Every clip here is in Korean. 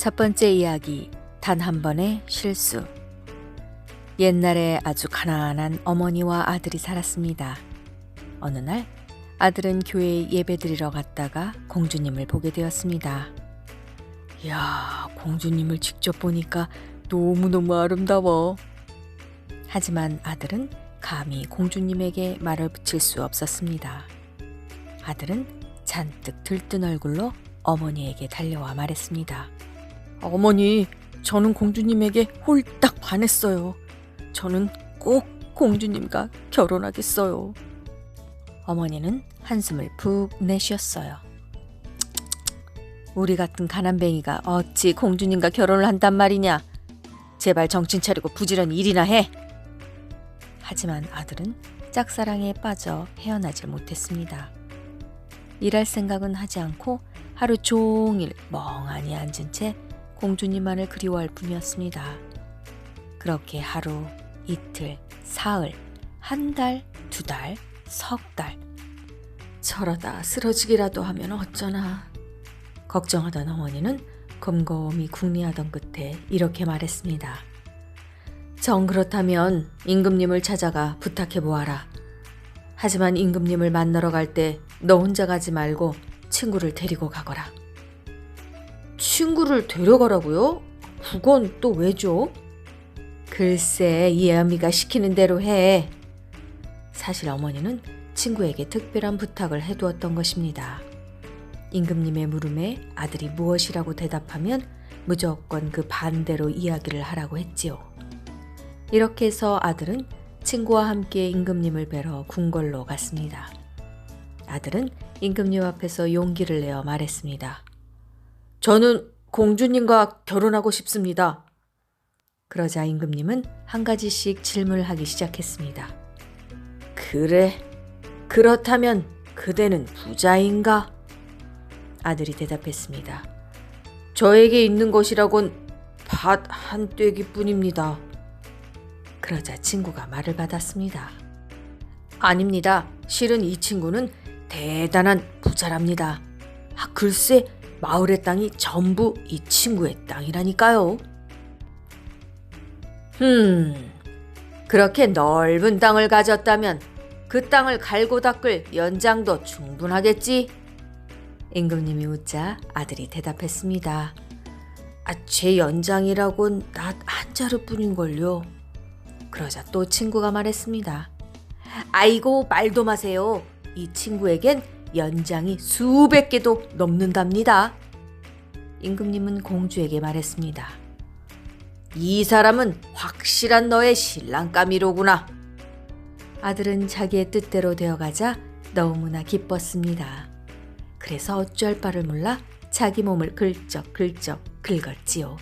첫 번째 이야기, 단 한 번의 실수. 옛날에 아주 가난한 어머니와 아들이 살았습니다. 어느 날 아들은 교회에 예배드리러 갔다가 공주님을 보게 되었습니다. 이야, 공주님을 직접 보니까 너무너무 아름다워. 하지만 아들은 감히 공주님에게 말을 붙일 수 없었습니다. 아들은 잔뜩 들뜬 얼굴로 어머니에게 달려와 말했습니다. 어머니, 저는 공주님에게 홀딱 반했어요. 저는 꼭 공주님과 결혼하겠어요. 어머니는 한숨을 푹 내쉬었어요. 우리 같은 가난뱅이가 어찌 공주님과 결혼을 한단 말이냐. 제발 정신 차리고 부지런히 일이나 해. 하지만 아들은 짝사랑에 빠져 헤어나질 못했습니다. 일할 생각은 하지 않고 하루 종일 멍하니 앉은 채 공주님만을 그리워할 뿐이었습니다. 그렇게 하루, 이틀, 사흘, 한 달, 두 달, 석 달. 저러다 쓰러지기라도 하면 어쩌나. 걱정하던 어머니는 곰곰이 궁리하던 끝에 이렇게 말했습니다. 정 그렇다면 임금님을 찾아가 부탁해보아라. 하지만 임금님을 만나러 갈 때 너 혼자 가지 말고 친구를 데리고 가거라. 친구를 데려가라고요? 그건 또 왜죠? 글쎄, 이 애미가 시키는 대로 해. 사실 어머니는 친구에게 특별한 부탁을 해두었던 것입니다. 임금님의 물음에 아들이 무엇이라고 대답하면 무조건 그 반대로 이야기를 하라고 했지요. 이렇게 해서 아들은 친구와 함께 임금님을 뵈러 궁궐로 갔습니다. 아들은 임금님 앞에서 용기를 내어 말했습니다. 저는 공주님과 결혼하고 싶습니다. 그러자 임금님은 한 가지씩 질문을 하기 시작했습니다. 그래, 그렇다면 그대는 부자인가? 아들이 대답했습니다. 저에게 있는 것이라곤 밭 한 떼기뿐입니다. 그러자 친구가 말을 받았습니다. 아닙니다. 실은 이 친구는 대단한 부자랍니다. 글쎄, 마을의 땅이 전부 이 친구의 땅이라니까요. 그렇게 넓은 땅을 가졌다면 그 땅을 갈고 닦을 연장도 충분하겠지? 임금님이 웃자 아들이 대답했습니다. 제 연장이라곤 낫 한 자루뿐인걸요. 그러자 또 친구가 말했습니다. 아이고, 말도 마세요. 이 친구에겐 연장이 수백 개도 넘는답니다. 임금님은 공주에게 말했습니다. 이 사람은 확실한 너의 신랑감이로구나. 아들은 자기의 뜻대로 되어가자 너무나 기뻤습니다. 그래서 어찌할 바를 몰라 자기 몸을 긁적긁적 긁었지요.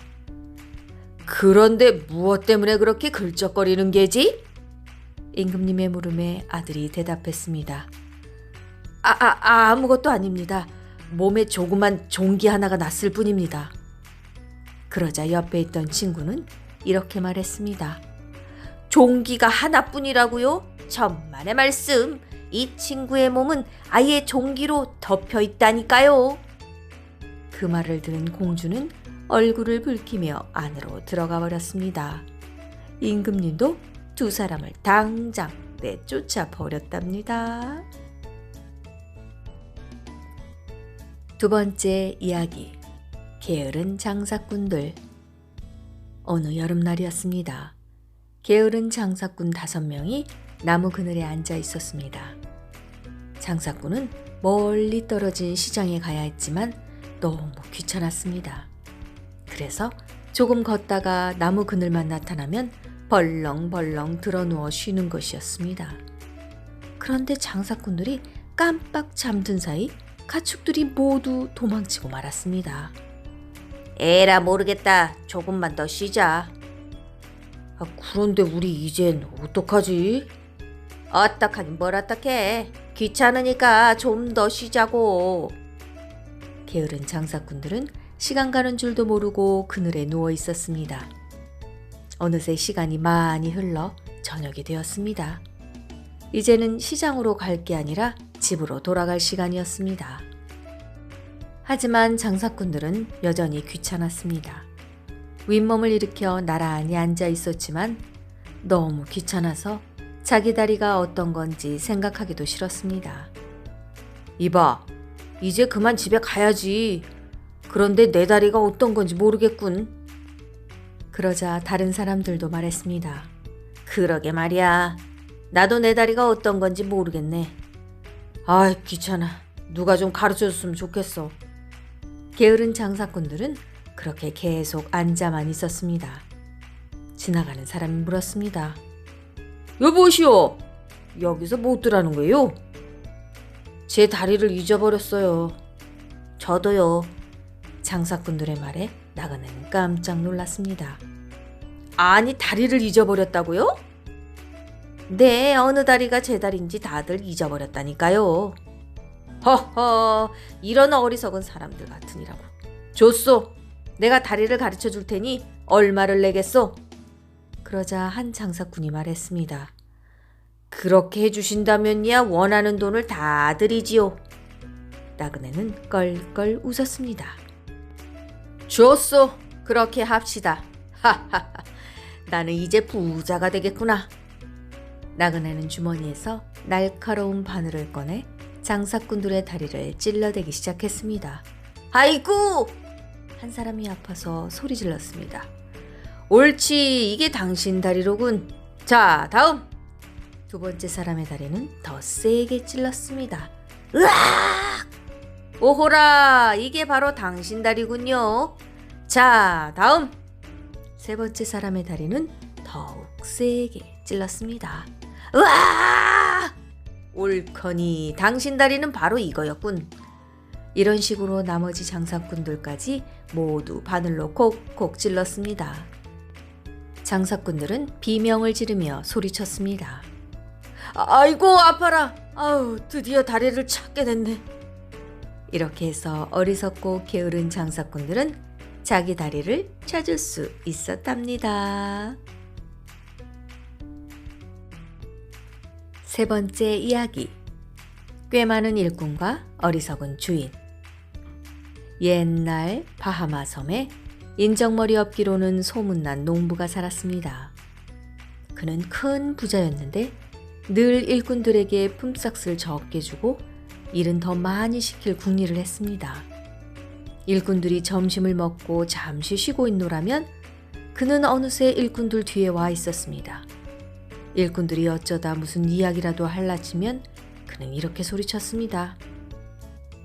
그런데 무엇 때문에 그렇게 긁적거리는 게지? 임금님의 물음에 아들이 대답했습니다. 아무것도 아닙니다. 몸에 조그만 종기 하나가 났을 뿐입니다. 그러자 옆에 있던 친구는 이렇게 말했습니다. 종기가 하나뿐이라고요? 천만의 말씀. 이 친구의 몸은 아예 종기로 덮여 있다니까요. 그 말을 들은 공주는 얼굴을 붉히며 안으로 들어가 버렸습니다. 임금님도 두 사람을 당장 내쫓아 버렸답니다. 두 번째 이야기, 게으른 장사꾼들. 어느 여름날이었습니다. 게으른 장사꾼 5명이 나무 그늘에 앉아 있었습니다. 장사꾼은 멀리 떨어진 시장에 가야 했지만 너무 귀찮았습니다. 그래서 조금 걷다가 나무 그늘만 나타나면 벌렁벌렁 드러누워 쉬는 것이었습니다. 그런데 장사꾼들이 깜빡 잠든 사이 가축들이 모두 도망치고 말았습니다. 에라 모르겠다. 조금만 더 쉬자. 그런데 우리 이젠 어떡하지? 어떡하긴 뭘 어떡해. 귀찮으니까 좀 더 쉬자고. 게으른 장사꾼들은 시간 가는 줄도 모르고 그늘에 누워 있었습니다. 어느새 시간이 많이 흘러 저녁이 되었습니다. 이제는 시장으로 갈 게 아니라 집으로 돌아갈 시간이었습니다. 하지만 장사꾼들은 여전히 귀찮았습니다. 윗몸을 일으켜 나란히 앉아 있었지만 너무 귀찮아서 자기 다리가 어떤 건지 생각하기도 싫었습니다. 이봐, 이제 그만 집에 가야지. 그런데 내 다리가 어떤 건지 모르겠군. 그러자 다른 사람들도 말했습니다. 그러게 말이야. 나도 내 다리가 어떤 건지 모르겠네. 아이, 귀찮아. 누가 좀 가르쳐줬으면 좋겠어. 게으른 장사꾼들은 그렇게 계속 앉아만 있었습니다. 지나가는 사람이 물었습니다. 여보시오, 여기서 뭐 어쩌라는 거예요? 제 다리를 잊어버렸어요. 저도요. 장사꾼들의 말에 나그네는 깜짝 놀랐습니다. 아니, 다리를 잊어버렸다고요? 네, 어느 다리가 제 다리인지 다들 잊어버렸다니까요. 허허, 이런 어리석은 사람들 같으니라고. 좋소. 내가 다리를 가르쳐 줄 테니 얼마를 내겠소? 그러자 한 장사꾼이 말했습니다. 그렇게 해주신다면야 원하는 돈을 다 드리지요. 나그네는 껄껄 웃었습니다. 좋소. 그렇게 합시다. 하하하. 나는 이제 부자가 되겠구나. 나그네는 주머니에서 날카로운 바늘을 꺼내 장사꾼들의 다리를 찔러대기 시작했습니다. 아이고! 한 사람이 아파서 소리 질렀습니다. 옳지, 이게 당신 다리로군. 자, 다음! 두 번째 사람의 다리는 더 세게 찔렀습니다. 으악! 오호라, 이게 바로 당신 다리군요. 자, 다음! 세 번째 사람의 다리는 더욱 세게 찔렀습니다. 으악! 옳거니 당신 다리는 바로 이거였군. 이런 식으로 나머지 장사꾼들까지 모두 바늘로 콕콕 찔렀습니다. 장사꾼들은 비명을 지르며 소리쳤습니다. 아이고, 아파라. 아우, 드디어 다리를 찾게 됐네. 이렇게 해서 어리석고 게으른 장사꾼들은 자기 다리를 찾을 수 있었답니다. 세 번째 이야기. 꽤 많은 일꾼과 어리석은 주인. 옛날 바하마 섬에 인정머리 없기로는 소문난 농부가 살았습니다. 그는 큰 부자였는데 늘 일꾼들에게 품삯을 적게 주고 일은 더 많이 시킬 궁리를 했습니다. 일꾼들이 점심을 먹고 잠시 쉬고 있노라면 그는 어느새 일꾼들 뒤에 와 있었습니다. 일꾼들이 어쩌다 무슨 이야기라도 할라치면 그는 이렇게 소리쳤습니다.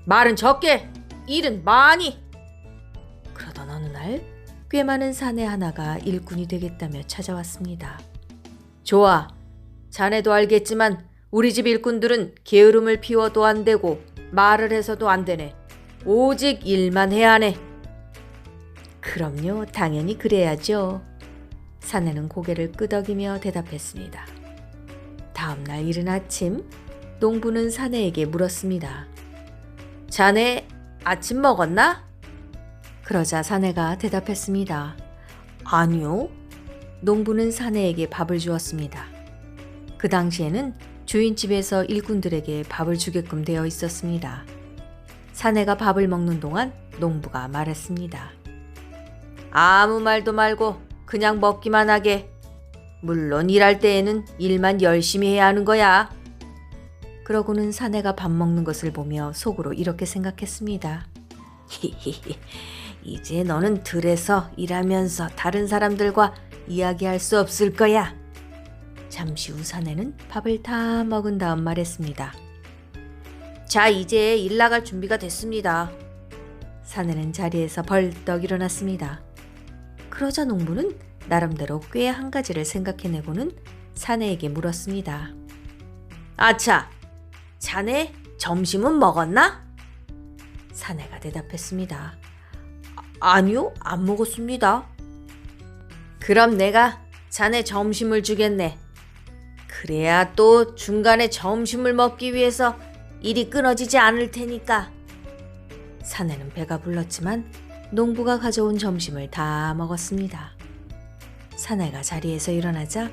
말은 적게, 일은 많이. 그러던 어느 날 꽤 많은 사내 하나가 일꾼이 되겠다며 찾아왔습니다. 좋아, 자네도 알겠지만 우리 집 일꾼들은 게으름을 피워도 안 되고 말을 해서도 안 되네. 오직 일만 해야 하네. 그럼요, 당연히 그래야죠. 사내는 고개를 끄덕이며 대답했습니다. 다음 날 이른 아침, 농부는 사내에게 물었습니다. 자네 아침 먹었나? 그러자 사내가 대답했습니다. 아니요. 농부는 사내에게 밥을 주었습니다. 그 당시에는 주인 집에서 일꾼들에게 밥을 주게끔 되어 있었습니다. 사내가 밥을 먹는 동안 농부가 말했습니다. 아무 말도 말고 그냥 먹기만 하게. 물론 일할 때에는 일만 열심히 해야 하는 거야. 그러고는 사내가 밥 먹는 것을 보며 속으로 이렇게 생각했습니다. 히히히, 이제 너는 들에서 일하면서 다른 사람들과 이야기할 수 없을 거야. 잠시 후 사내는 밥을 다 먹은 다음 말했습니다. 자, 이제 일 나갈 준비가 됐습니다. 사내는 자리에서 벌떡 일어났습니다. 그러자 농부는 나름대로 꽤 한 가지를 생각해내고는 사내에게 물었습니다. 아차, 자네 점심은 먹었나? 사내가 대답했습니다. 아니요, 안 먹었습니다. 그럼 내가 자네 점심을 주겠네. 그래야 또 중간에 점심을 먹기 위해서 일이 끊어지지 않을 테니까. 사내는 배가 불렀지만 농부가 가져온 점심을 다 먹었습니다. 사내가 자리에서 일어나자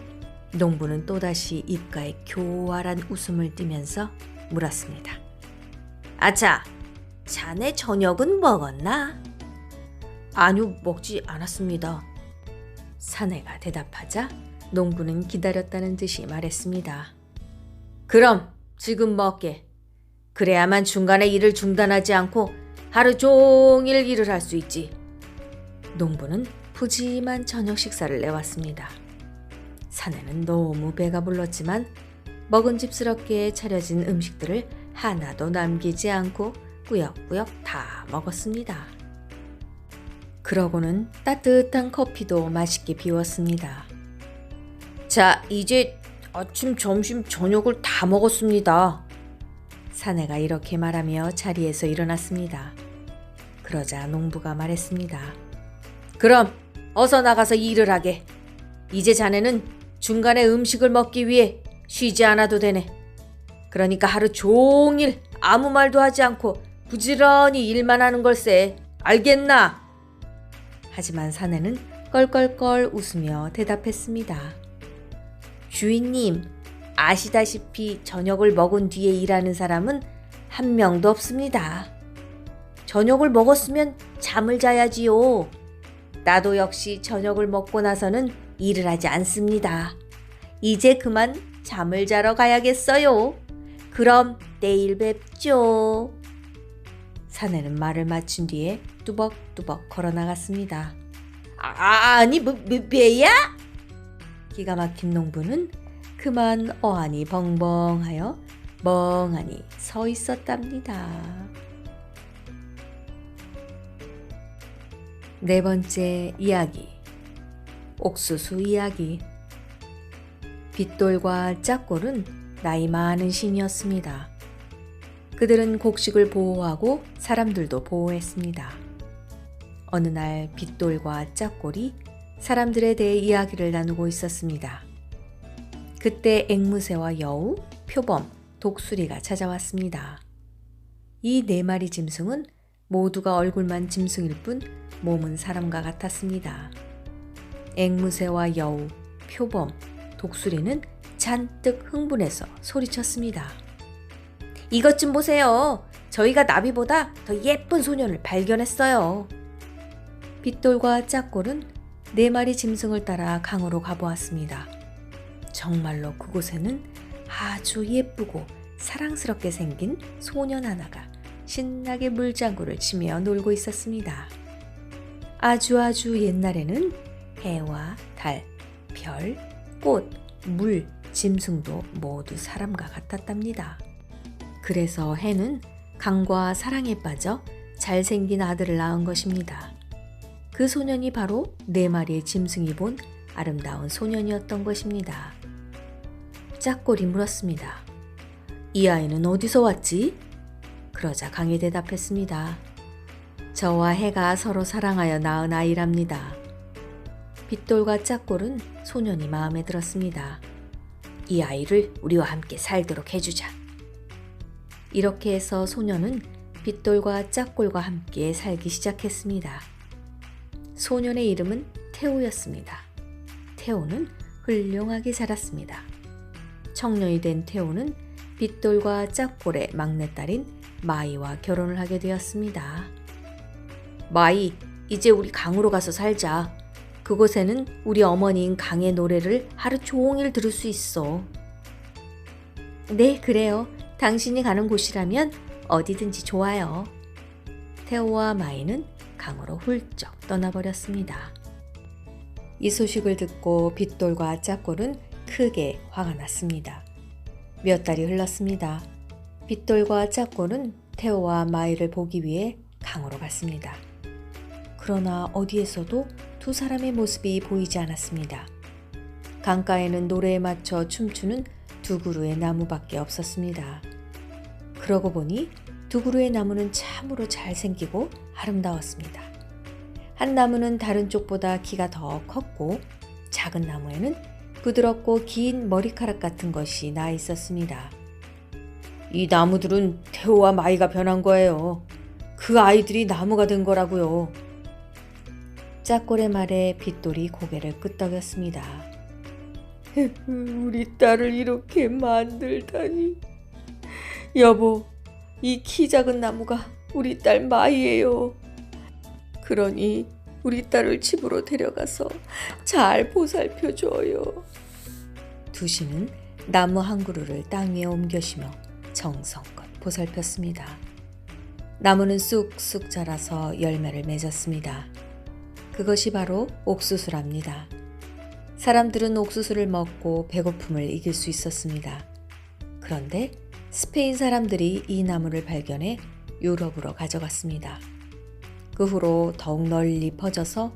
농부는 또다시 입가에 교활한 웃음을 띠면서 물었습니다. 아차, 자네 저녁은 먹었나? 아니요, 먹지 않았습니다. 사내가 대답하자 농부는 기다렸다는 듯이 말했습니다. 그럼 지금 먹게. 그래야만 중간에 일을 중단하지 않고 하루 종일 일을 할 수 있지. 농부는 푸짐한 저녁 식사를 내왔습니다. 사내는 너무 배가 불렀지만 먹은집스럽게 차려진 음식들을 하나도 남기지 않고 꾸역꾸역 다 먹었습니다. 그러고는 따뜻한 커피도 맛있게 비웠습니다. 자, 이제 아침, 점심, 저녁을 다 먹었습니다. 사내가 이렇게 말하며 자리에서 일어났습니다. 그러자 농부가 말했습니다. 그럼 어서 나가서 일을 하게. 이제 자네는 중간에 음식을 먹기 위해 쉬지 않아도 되네. 그러니까 하루 종일 아무 말도 하지 않고 부지런히 일만 하는 걸세. 알겠나? 하지만 사내는 껄껄껄 웃으며 대답했습니다. 주인님, 아시다시피 저녁을 먹은 뒤에 일하는 사람은 한 명도 없습니다. 저녁을 먹었으면 잠을 자야지요. 나도 역시 저녁을 먹고 나서는 일을 하지 않습니다. 이제 그만 잠을 자러 가야겠어요. 그럼 내일 뵙죠. 사내는 말을 마친 뒤에 뚜벅뚜벅 걸어 나갔습니다. 아니, 뭐야? 기가 막힌 농부는 그만 어안이 벙벙하여 멍하니 서 있었답니다. 네 번째 이야기. 옥수수 이야기. 빗돌과 짝골은 나이 많은 신이었습니다. 그들은 곡식을 보호하고 사람들도 보호했습니다. 어느 날 빗돌과 짝골이 사람들에 대해 이야기를 나누고 있었습니다. 그때 앵무새와 여우, 표범, 독수리가 찾아왔습니다. 이 네 마리 짐승은 모두가 얼굴만 짐승일 뿐 몸은 사람과 같았습니다. 앵무새와 여우, 표범, 독수리는 잔뜩 흥분해서 소리쳤습니다. 이것 좀 보세요. 저희가 나비보다 더 예쁜 소년을 발견했어요. 빗돌과 짝골은 네 마리 짐승을 따라 강으로 가보았습니다. 정말로 그곳에는 아주 예쁘고 사랑스럽게 생긴 소년 하나가 신나게 물장구를 치며 놀고 있었습니다. 아주 옛날에는 해와 달, 별, 꽃, 물, 짐승도 모두 사람과 같았답니다. 그래서 해는 강과 사랑에 빠져 잘생긴 아들을 낳은 것입니다. 그 소년이 바로 네 마리의 짐승이 본 아름다운 소년이었던 것입니다. 짝골이 물었습니다. 이 아이는 어디서 왔지? 그러자 강이 대답했습니다. 저와 해가 서로 사랑하여 낳은 아이랍니다. 빗돌과 짝골은 소년이 마음에 들었습니다. 이 아이를 우리와 함께 살도록 해주자. 이렇게 해서 소년은 빗돌과 짝골과 함께 살기 시작했습니다. 소년의 이름은 태호였습니다. 태호는 훌륭하게 자랐습니다. 청년이 된 태호는 빗돌과 짝골의 막내딸인 마이와 결혼을 하게 되었습니다. 마이, 이제 우리 강으로 가서 살자. 그곳에는 우리 어머니인 강의 노래를 하루 종일 들을 수 있어. 네, 그래요. 당신이 가는 곳이라면 어디든지 좋아요. 태호와 마이는 강으로 훌쩍 떠나버렸습니다. 이 소식을 듣고 빗돌과 짝골은 크게 화가 났습니다. 몇 달이 흘렀습니다. 빗돌과 짝골은 태호와 마이를 보기 위해 강으로 갔습니다. 그러나 어디에서도 두 사람의 모습이 보이지 않았습니다. 강가에는 노래에 맞춰 춤추는 두 그루의 나무밖에 없었습니다. 그러고 보니 두 그루의 나무는 참으로 잘생기고 아름다웠습니다. 한 나무는 다른 쪽보다 키가 더 컸고 작은 나무에는 부드럽고 긴 머리카락 같은 것이 나 있었습니다. 이 나무들은 태호와 마이가 변한 거예요. 그 아이들이 나무가 된 거라고요. 짝골의 말에 빗돌이 고개를 끄덕였습니다. 우리 딸을 이렇게 만들다니. 여보, 이 키 작은 나무가 우리 딸 마이예요. 그러니 우리 딸을 집으로 데려가서 잘 보살펴줘요. 두시는 나무 한 그루를 땅 위에 옮겨시며 정성껏 보살폈습니다. 나무는 쑥쑥 자라서 열매를 맺었습니다. 그것이 바로 옥수수랍니다. 사람들은 옥수수를 먹고 배고픔을 이길 수 있었습니다. 그런데 스페인 사람들이 이 나무를 발견해 유럽으로 가져갔습니다. 그 후로 더욱 널리 퍼져서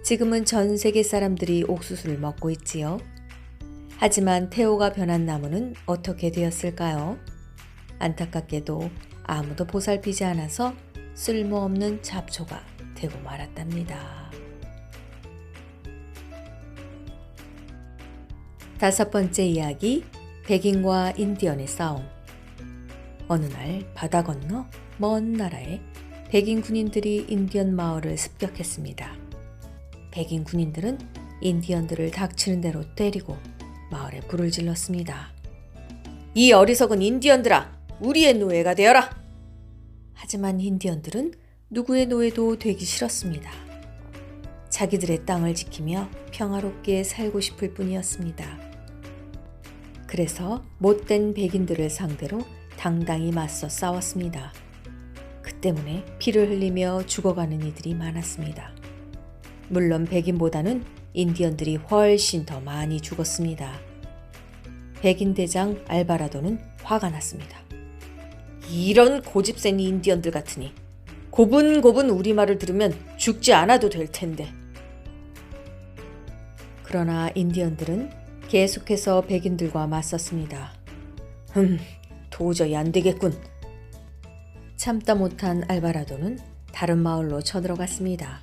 지금은 전 세계 사람들이 옥수수를 먹고 있지요. 하지만 태호가 변한 나무는 어떻게 되었을까요? 안타깝게도 아무도 보살피지 않아서 쓸모없는 잡초가 되고 말았답니다. 5번째 이야기, 백인과 인디언의 싸움. 어느 날 바다 건너 먼 나라에 백인 군인들이 인디언 마을을 습격했습니다. 백인 군인들은 인디언들을 닥치는 대로 때리고 마을에 불을 질렀습니다. 이 어리석은 인디언들아, 우리의 노예가 되어라! 하지만 인디언들은 누구의 노예도 되기 싫었습니다. 자기들의 땅을 지키며 평화롭게 살고 싶을 뿐이었습니다. 그래서 못된 백인들을 상대로 당당히 맞서 싸웠습니다. 그 때문에 피를 흘리며 죽어가는 이들이 많았습니다. 물론 백인보다는 인디언들이 훨씬 더 많이 죽었습니다. 백인 대장 알바라도는 화가 났습니다. 이런 고집센 인디언들 같으니 고분고분 우리말을 들으면 죽지 않아도 될 텐데. 그러나 인디언들은 계속해서 백인들과 맞섰습니다. 도저히 안 되겠군. 참다 못한 알바라도는 다른 마을로 쳐들어갔습니다.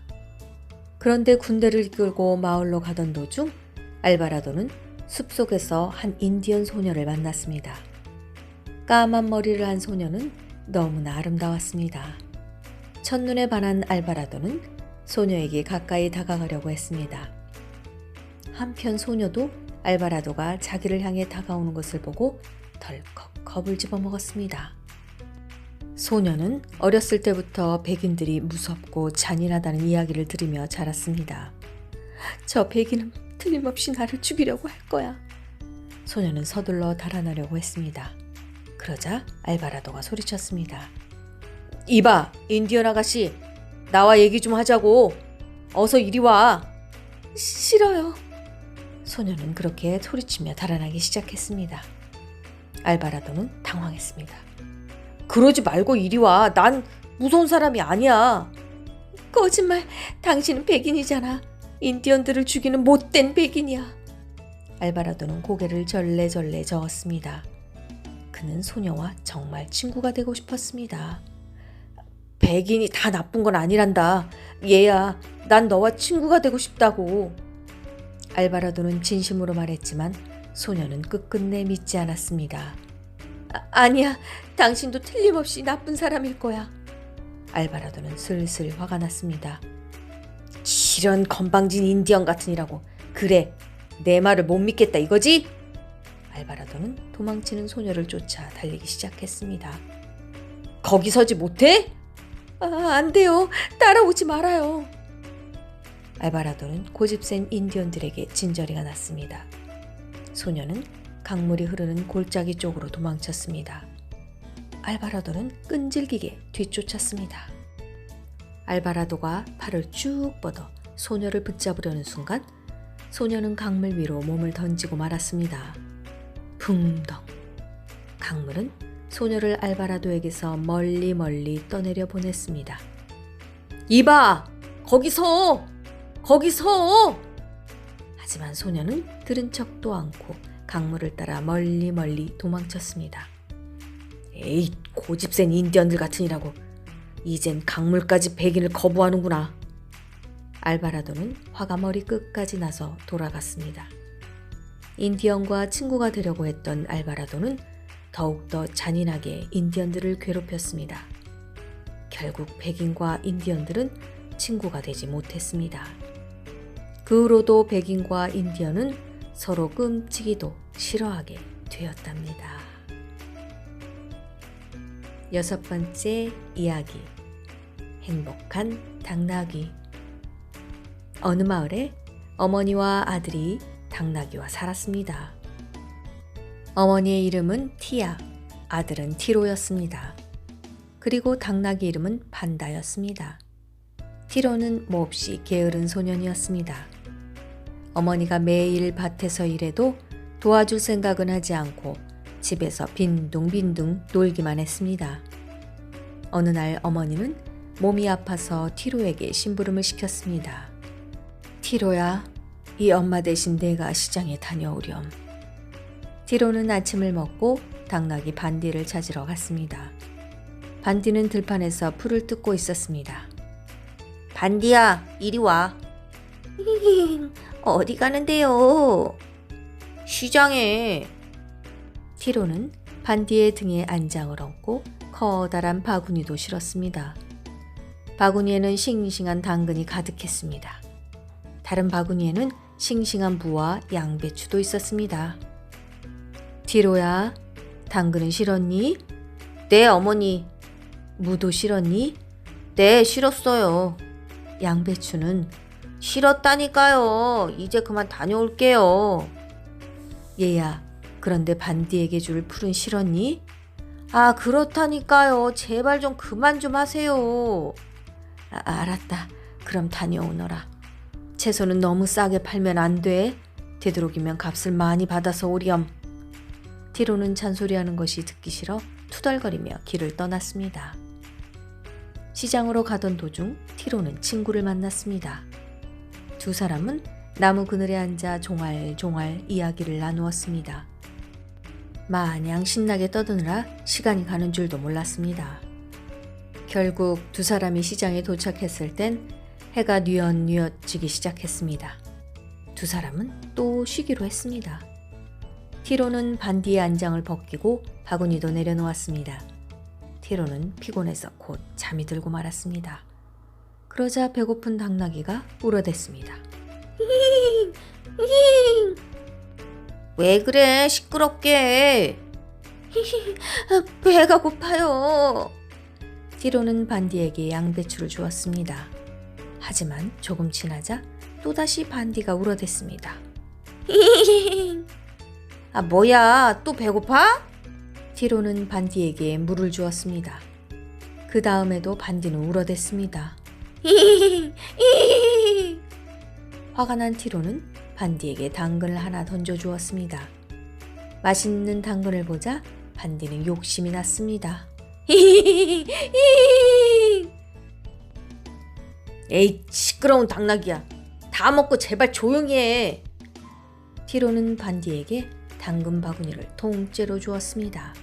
그런데 군대를 이끌고 마을로 가던 도중 알바라도는 숲속에서 한 인디언 소녀를 만났습니다. 까만 머리를 한 소녀는 너무나 아름다웠습니다. 첫눈에 반한 알바라도는 소녀에게 가까이 다가가려고 했습니다. 한편 소녀도 알바라도가 자기를 향해 다가오는 것을 보고 덜컥 겁을 집어먹었습니다. 소녀는 어렸을 때부터 백인들이 무섭고 잔인하다는 이야기를 들으며 자랐습니다. 저 백인은 틀림없이 나를 죽이려고 할 거야. 소녀는 서둘러 달아나려고 했습니다. 그러자 알바라도가 소리쳤습니다. 이봐, 인디언 아가씨, 나와 얘기 좀 하자고. 어서 이리 와. 싫어요. 소녀는 그렇게 소리치며 달아나기 시작했습니다. 알바라도는 당황했습니다. 그러지 말고 이리 와. 난 무서운 사람이 아니야. 거짓말. 당신은 백인이잖아. 인디언들을 죽이는 못된 백인이야. 알바라도는 고개를 절레절레 저었습니다. 그는 소녀와 정말 친구가 되고 싶었습니다. 백인이 다 나쁜 건 아니란다. 얘야, 난 너와 친구가 되고 싶다고. 알바라도는 진심으로 말했지만 소녀는 끝끝내 믿지 않았습니다. 아니야, 당신도 틀림없이 나쁜 사람일 거야. 알바라도는 슬슬 화가 났습니다. 이런 건방진 인디언 같으니라고. 그래, 내 말을 못 믿겠다 이거지? 알바라도는 도망치는 소녀를 쫓아 달리기 시작했습니다. 거기 서지 못해? 안 돼요. 따라오지 말아요. 알바라도는 고집센 인디언들에게 진저리가 났습니다. 소녀는 강물이 흐르는 골짜기 쪽으로 도망쳤습니다. 알바라도는 끈질기게 뒤쫓았습니다. 알바라도가 팔을 쭉 뻗어 소녀를 붙잡으려는 순간 소녀는 강물 위로 몸을 던지고 말았습니다. 붕덩. 강물은 소녀를 알바라도에게서 멀리 떠내려 보냈습니다. 이봐! 거기서! 거기서! 하지만 소녀는 들은 척도 않고 강물을 따라 멀리 도망쳤습니다. 에이, 고집센 인디언들 같으니라고. 이젠 강물까지 백인을 거부하는구나. 알바라도는 화가 머리 끝까지 나서 돌아갔습니다. 인디언과 친구가 되려고 했던 알바라도는 더욱더 잔인하게 인디언들을 괴롭혔습니다. 결국 백인과 인디언들은 친구가 되지 못했습니다. 그 후로도 백인과 인디언은 서로 끔찍이도 싫어하게 되었답니다. 6번째 이야기. 행복한 당나귀. 어느 마을에 어머니와 아들이 당나귀와 살았습니다. 어머니의 이름은 티아, 아들은 티로였습니다. 그리고 당나귀 이름은 판다였습니다. 티로는 몹시 게으른 소년이었습니다. 어머니가 매일 밭에서 일해도 도와줄 생각은 하지 않고 집에서 빈둥빈둥 놀기만 했습니다. 어느 날 어머니는 몸이 아파서 티로에게 심부름을 시켰습니다. 티로야, 이 엄마 대신 내가 시장에 다녀오렴. 티로는 아침을 먹고 당나귀 반디를 찾으러 갔습니다. 반디는 들판에서 풀을 뜯고 있었습니다. 반디야, 이리 와. 어디 가는데요? 시장에. 티로는 반디의 등에 안장을 얹고 커다란 바구니도 실었습니다. 바구니에는 싱싱한 당근이 가득했습니다. 다른 바구니에는 싱싱한 무와 양배추도 있었습니다. 티로야, 당근은 실었니? 네, 어머니. 무도 실었니? 네, 실었어요. 양배추는? 실었다니까요. 이제 그만 다녀올게요. 얘야, 그런데 반디에게 줄 풀은 실었니? 아, 그렇다니까요. 제발 좀 그만 좀 하세요. 알았다. 그럼 다녀오너라. 채소는 너무 싸게 팔면 안 돼. 되도록이면 값을 많이 받아서 오렴. 티로는 잔소리하는 것이 듣기 싫어 투덜거리며 길을 떠났습니다. 시장으로 가던 도중 티로는 친구를 만났습니다. 두 사람은 나무 그늘에 앉아 종알종알 이야기를 나누었습니다. 마냥 신나게 떠드느라 시간이 가는 줄도 몰랐습니다. 결국 두 사람이 시장에 도착했을 땐 해가 뉘엿뉘엿 지기 시작했습니다. 두 사람은 또 쉬기로 했습니다. 티로는 반디의 안장을 벗기고 바구니도 내려놓았습니다. 티로는 피곤해서 곧 잠이 들고 말았습니다. 그러자 배고픈 당나귀가 울어댔습니다. 왜 그래, 시끄럽게. 배가 고파요. 티로는 반디에게 양배추를 주었습니다. 하지만 조금 지나자 또다시 반디가 울어댔습니다. 아, 뭐야, 또 배고파? 티로는 반디에게 물을 주었습니다. 그 다음에도 반디는 울어댔습니다. 화가 난 티로는 반디에게 당근을 하나 던져주었습니다. 맛있는 당근을 보자 반디는 욕심이 났습니다. 에이, 시끄러운 당나귀야. 다 먹고 제발 조용히 해. 티로는 반디에게 당근 바구니를 통째로 주었습니다.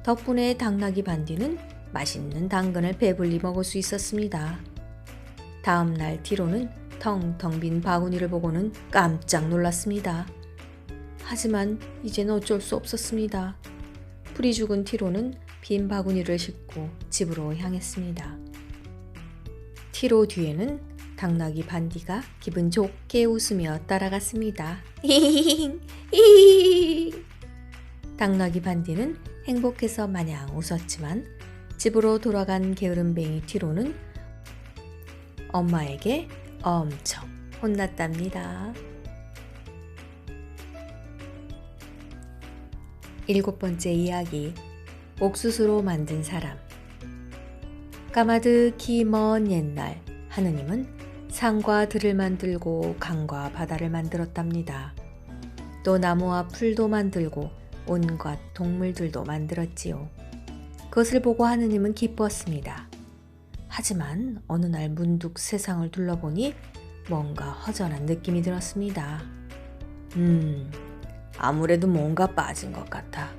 덕분에 당나귀 반디는 맛있는 당근을 배불리 먹을 수 있었습니다. 다음 날 티로는 텅텅 빈 바구니를 보고는 깜짝 놀랐습니다. 하지만 이제는 어쩔 수 없었습니다. 풀이 죽은 티로는 빈 바구니를 싣고 집으로 향했습니다. 티로 뒤에는 당나귀 반디가 기분 좋게 웃으며 따라갔습니다. 당나귀 반디는 행복해서 마냥 웃었지만 집으로 돌아간 게으름뱅이 티로는 엄마에게 엄청 혼났답니다. 7번째 이야기, 옥수수로 만든 사람. 까마득히 먼 옛날 하느님은 산과 들을 만들고 강과 바다를 만들었답니다. 또 나무와 풀도 만들고 온갖 동물들도 만들었지요. 그것을 보고 하느님은 기뻤습니다. 하지만 어느 날 문득 세상을 둘러보니 뭔가 허전한 느낌이 들었습니다. 아무래도 뭔가 빠진 것 같아.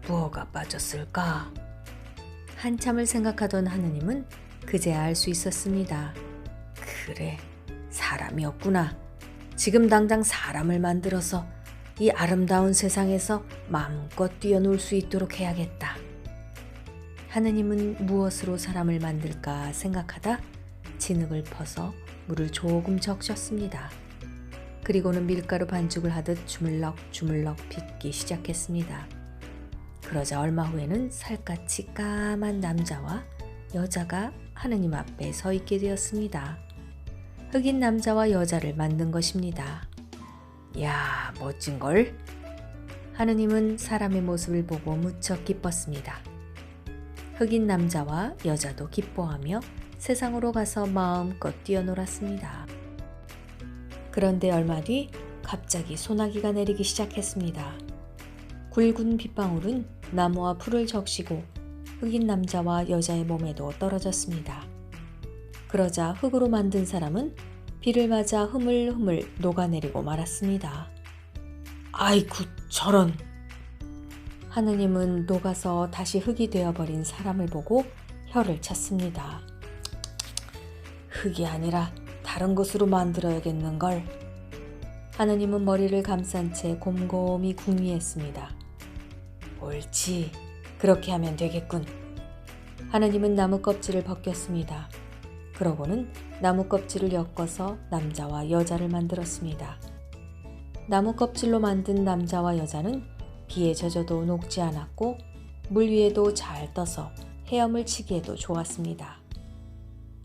뭐가 빠졌을까? 한참을 생각하던 하느님은 그제야 알 수 있었습니다. 그래, 사람이었구나. 지금 당장 사람을 만들어서 이 아름다운 세상에서 마음껏 뛰어놀 수 있도록 해야겠다. 하느님은 무엇으로 사람을 만들까 생각하다 진흙을 퍼서 물을 조금 적셨습니다. 그리고는 밀가루 반죽을 하듯 주물럭주물럭 빚기 시작했습니다. 그러자 얼마 후에는 살갗이 까만 남자와 여자가 하느님 앞에 서 있게 되었습니다. 흑인 남자와 여자를 만든 것입니다. 야, 멋진걸? 하느님은 사람의 모습을 보고 무척 기뻤습니다. 흑인 남자와 여자도 기뻐하며 세상으로 가서 마음껏 뛰어놀았습니다. 그런데 얼마 뒤 갑자기 소나기가 내리기 시작했습니다. 굵은 빗방울은 나무와 풀을 적시고 흑인 남자와 여자의 몸에도 떨어졌습니다. 그러자 흙으로 만든 사람은 비를 맞아 흐물흐물 녹아내리고 말았습니다. 아이쿠 저런! 하느님은 녹아서 다시 흙이 되어버린 사람을 보고 혀를 찼습니다. 흙이 아니라 다른 것으로 만들어야겠는걸. 하느님은 머리를 감싼 채 곰곰이 궁리했습니다. 옳지, 그렇게 하면 되겠군. 하느님은 나무 껍질을 벗겼습니다. 그러고는 나무 껍질을 엮어서 남자와 여자를 만들었습니다. 나무 껍질로 만든 남자와 여자는 비에 젖어도 녹지 않았고 물 위에도 잘 떠서 헤엄을 치기에도 좋았습니다.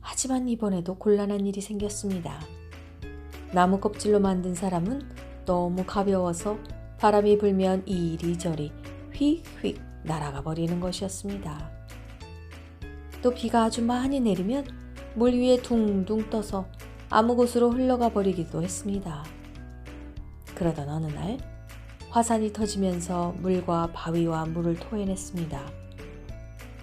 하지만 이번에도 곤란한 일이 생겼습니다. 나무 껍질로 만든 사람은 너무 가벼워서 바람이 불면 이리저리 휙휙 날아가 버리는 것이었습니다. 또 비가 아주 많이 내리면 물 위에 둥둥 떠서 아무 곳으로 흘러가 버리기도 했습니다. 그러던 어느 날 화산이 터지면서 물과 바위와 물을 토해냈습니다.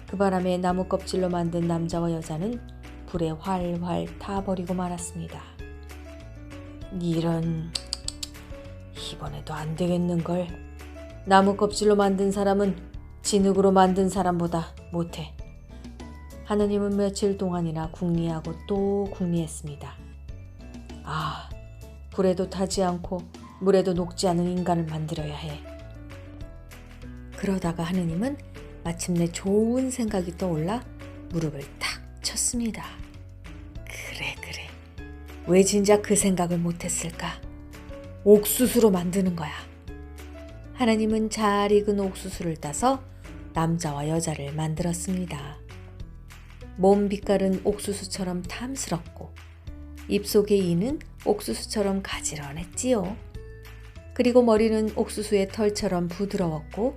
그 바람에 나무 껍질로 만든 남자와 여자는 불에 활활 타버리고 말았습니다. 이런, 이번에도 안 되겠는걸. 나무 껍질로 만든 사람은 진흙으로 만든 사람보다 못해. 하느님은 며칠 동안이나 궁리하고 또 궁리했습니다. 아, 불에도 타지 않고 물에도 녹지 않은 인간을 만들어야 해. 그러다가 하느님은 마침내 좋은 생각이 떠올라 무릎을 탁 쳤습니다. 그래. 왜 진작 그 생각을 못했을까? 옥수수로 만드는 거야. 하느님은 잘 익은 옥수수를 따서 남자와 여자를 만들었습니다. 몸 빛깔은 옥수수처럼 탐스럽고 입속의 이는 옥수수처럼 가지런했지요. 그리고 머리는 옥수수의 털처럼 부드러웠고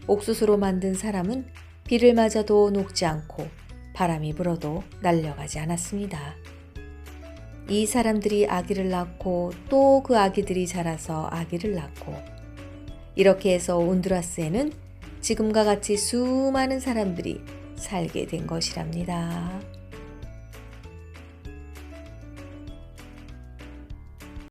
옥수수로 만든 사람은 비를 맞아도 녹지 않고 바람이 불어도 날려가지 않았습니다. 이 사람들이 아기를 낳고 또 그 아기들이 자라서 아기를 낳고 이렇게 해서 온두라스에는 지금과 같이 수많은 사람들이 살게 된 것이랍니다.